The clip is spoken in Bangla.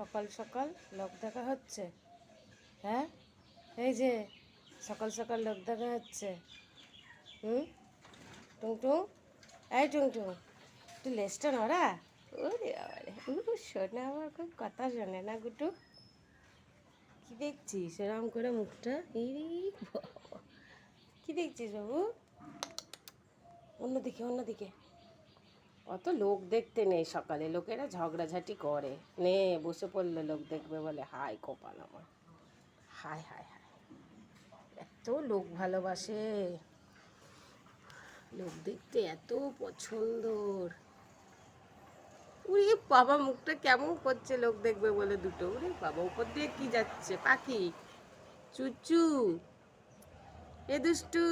সকাল সকাল লোক দেখা হচ্ছে। হ্যাঁ, এই যে সকাল সকাল লোক দেখা হচ্ছে। টুংটুং, এই টুংটুং, একটু লেজটা নড়া। ওরে বাবারে, শোনা আমার খুব কথা শোনে না গুটু। কি দেখছিস এরকম করে মুখটা? কি দেখছিস বাবু? অন্যদিকে অন্যদিকে। অত লোক দেখতে নেই সকালে, লোকেরা ঝগড়াঝাটি করে। নে বসে পড়লে লোক দেখবে বলে। হাই কপাল আমার, হায় হায় হায়, এত লোক ভালোবাসে, লোক দেখতে এত পছন্দর। উড়ি বাবা, মুখটা কেমন করছে লোক দেখবে বলে দুটো। উড়ি বাবা, উপর দিয়ে কি যাচ্ছে? পাখি? চুচু, এ দুষ্টু।